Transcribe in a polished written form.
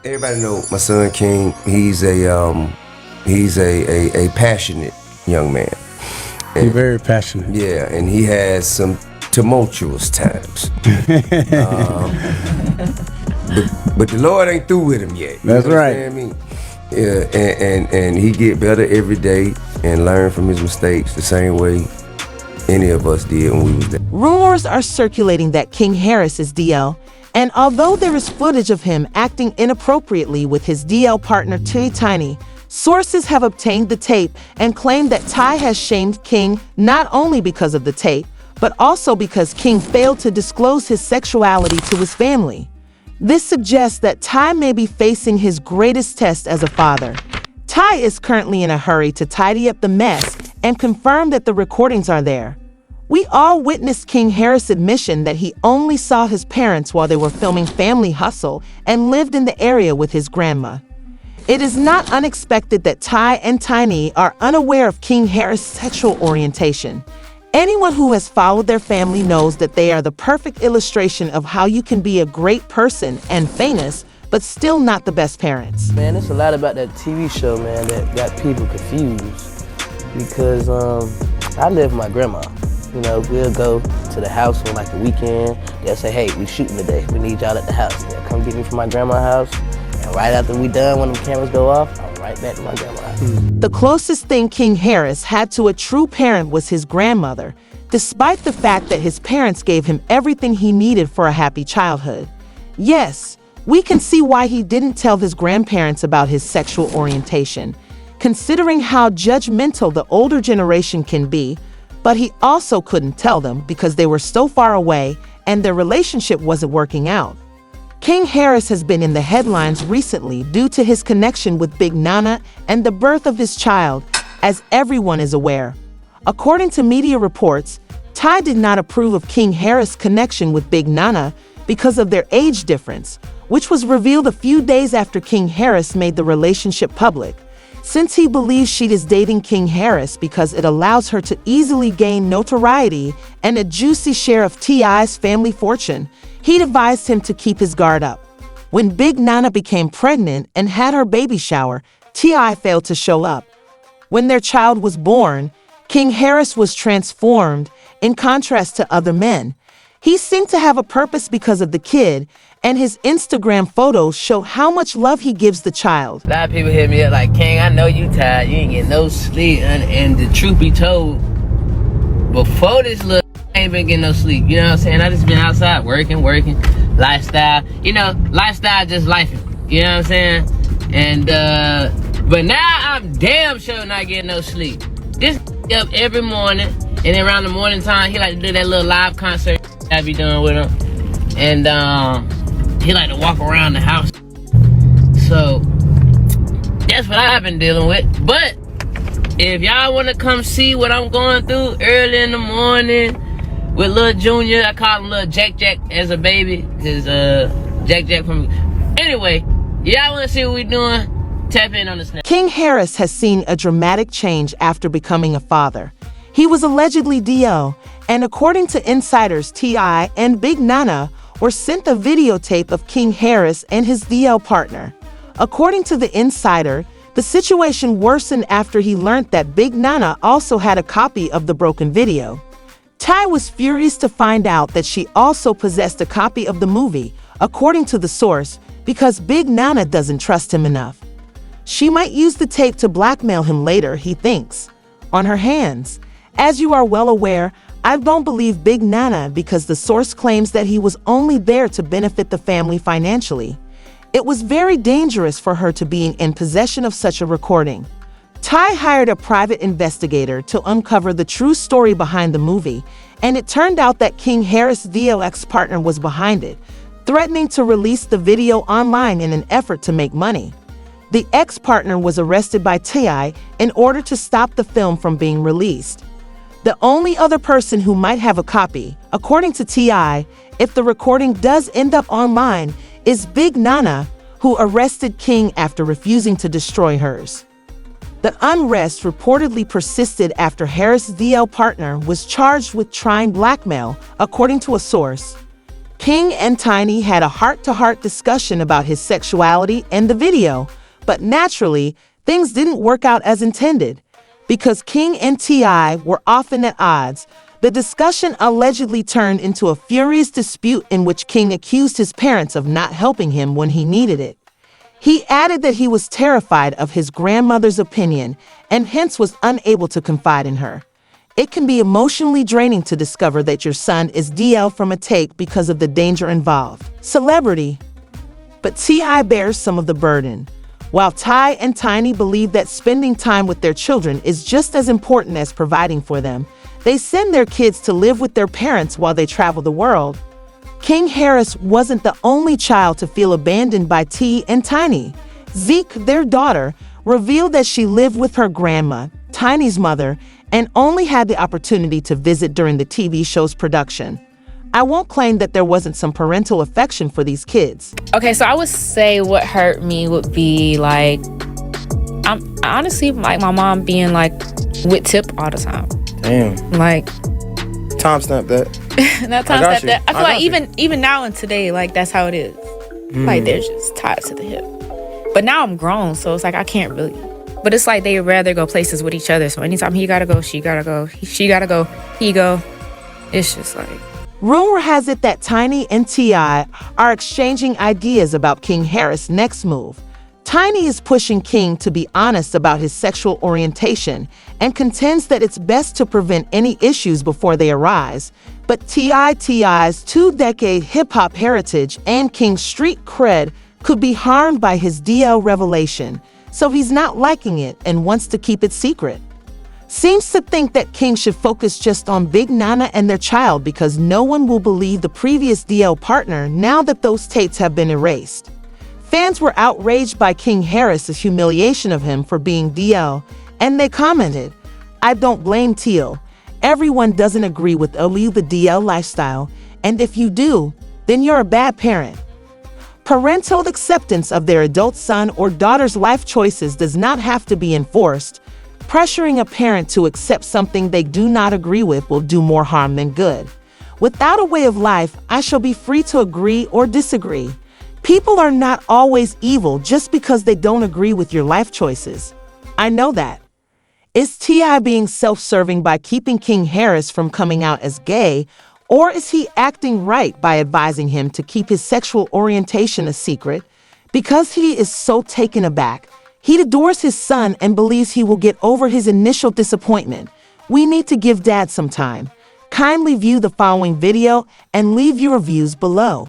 Everybody know my son King. He's a passionate young man. He's very passionate. Yeah, and he has some tumultuous times. But the Lord ain't through with him yet. That's right. I mean, yeah, and he get better every day and learn from his mistakes the same way any of us did when we was there. Rumors are circulating that King Harris is DL, and although there is footage of him acting inappropriately with his DL partner Ty Tiny, sources have obtained the tape and claim that Ty has shamed King not only because of the tape, but also because King failed to disclose his sexuality to his family. This suggests that Ty may be facing his greatest test as a father. Ty is currently in a hurry to tidy up the mess and confirm that the recordings are there. We all witnessed King Harris' admission that he only saw his parents while they were filming Family Hustle and lived in the area with his grandma. It is not unexpected that Ty and Tiny are unaware of King Harris' sexual orientation. Anyone who has followed their family knows that they are the perfect illustration of how you can be a great person and famous, but still not the best parents. Man, it's a lot about that TV show, man, that got people confused. Because I live with my grandma. You know, we'll go to the house on like the weekend. They'll say, hey, we shooting today. We need y'all at the house. They'll come get me from my grandma's house. And right after we done, when the cameras go off, I'm right back to my grandma's house. The closest thing King Harris had to a true parent was his grandmother, despite the fact that his parents gave him everything he needed for a happy childhood. Yes, we can see why he didn't tell his grandparents about his sexual orientation, considering how judgmental the older generation can be, but he also couldn't tell them because they were so far away and their relationship wasn't working out. King Harris has been in the headlines recently due to his connection with Big Nana and the birth of his child, as everyone is aware. According to media reports, Ty did not approve of King Harris' connection with Big Nana because of their age difference, which was revealed a few days after King Harris made the relationship public. Since he believes she is dating King Harris because it allows her to easily gain notoriety and a juicy share of T.I.'s family fortune, he advised him to keep his guard up. When Big Nana became pregnant and had her baby shower, T.I. failed to show up. When their child was born, King Harris was transformed in contrast to other men. He seemed to have a purpose because of the kid, and his Instagram photos show how much love he gives the child. A lot of people hit me up like, King, I know you tired, you ain't getting no sleep. And the truth be told, before this little I ain't been getting no sleep. You know what I'm saying? I just been outside working, lifestyle. You know, lifestyle just life. You know what I'm saying? And but now I'm damn sure not getting no sleep. This up every morning, and then around the morning time, he like to do that little live concert I be doing with him. And he like to walk around the house. So that's what I've been dealing with. But if y'all want to come see what I'm going through early in the morning with Lil Junior, I call him Lil Jack as a baby, cause Jack from. Anyway, y'all want to see what we doing? Tap in on the snap. King Harris has seen a dramatic change after becoming a father. He was allegedly DL, and according to insiders, T.I. and Big Nana were sent a videotape of King Harris and his DL partner. According to the insider, the situation worsened after he learned that Big Nana also had a copy of the broken video. Ty was furious to find out that she also possessed a copy of the movie, according to the source, because Big Nana doesn't trust him enough. She might use the tape to blackmail him later, he thinks. On her hands. As you are well aware, I don't believe Big Nana because the source claims that he was only there to benefit the family financially. It was very dangerous for her to be in possession of such a recording. Ty hired a private investigator to uncover the true story behind the movie, and it turned out that King Harris' DLX partner was behind it, threatening to release the video online in an effort to make money. The ex-partner was arrested by T.I. in order to stop the film from being released. The only other person who might have a copy, according to T.I., if the recording does end up online, is Big Nana, who arrested King after refusing to destroy hers. The unrest reportedly persisted after Harris' DL partner was charged with trying blackmail, according to a source. King and Tiny had a heart-to-heart discussion about his sexuality in the video, but naturally, things didn't work out as intended. Because King and T.I. were often at odds, the discussion allegedly turned into a furious dispute in which King accused his parents of not helping him when he needed it. He added that he was terrified of his grandmother's opinion and hence was unable to confide in her. It can be emotionally draining to discover that your son is DL from a take because of the danger involved. Celebrity. But T.I. bears some of the burden. While Ty and Tiny believe that spending time with their children is just as important as providing for them, they send their kids to live with their parents while they travel the world. King Harris wasn't the only child to feel abandoned by T and Tiny. Zeke, their daughter, revealed that she lived with her grandma, Tiny's mother, and only had the opportunity to visit during the TV show's production. I won't claim that there wasn't some parental affection for these kids. Okay, so I would say what hurt me would be like, I'm honestly like my mom being like with Tip all the time. Damn. Like, timestamp that. not timestamp that. I feel like even now and today, like that's how it is. Like they're just tied to the hip. But now I'm grown, so it's like I can't really. But it's like they'd rather go places with each other. So anytime he gotta go, she gotta go. She gotta go, he go. It's just like. Rumor has it that Tiny and T.I. are exchanging ideas about King Harris' next move. Tiny is pushing King to be honest about his sexual orientation and contends that it's best to prevent any issues before they arise. But T.I.'s two-decade hip-hop heritage and King's street cred could be harmed by his DL revelation, so he's not liking it and wants to keep it secret. Seems to think that King should focus just on Big Nana and their child because no one will believe the previous DL partner now that those tapes have been erased. Fans were outraged by King Harris's humiliation of him for being DL, and they commented, "I don't blame Teal. Everyone doesn't agree with only the DL lifestyle, and if you do, then you're a bad parent." Parental acceptance of their adult son or daughter's life choices does not have to be enforced. Pressuring a parent to accept something they do not agree with will do more harm than good. Without a way of life, I shall be free to agree or disagree. People are not always evil just because they don't agree with your life choices. I know that. Is T.I. being self-serving by keeping King Harris from coming out as gay, or is he acting right by advising him to keep his sexual orientation a secret? Because he is so taken aback, he adores his son and believes he will get over his initial disappointment. We need to give Dad some time. Kindly view the following video and leave your reviews below.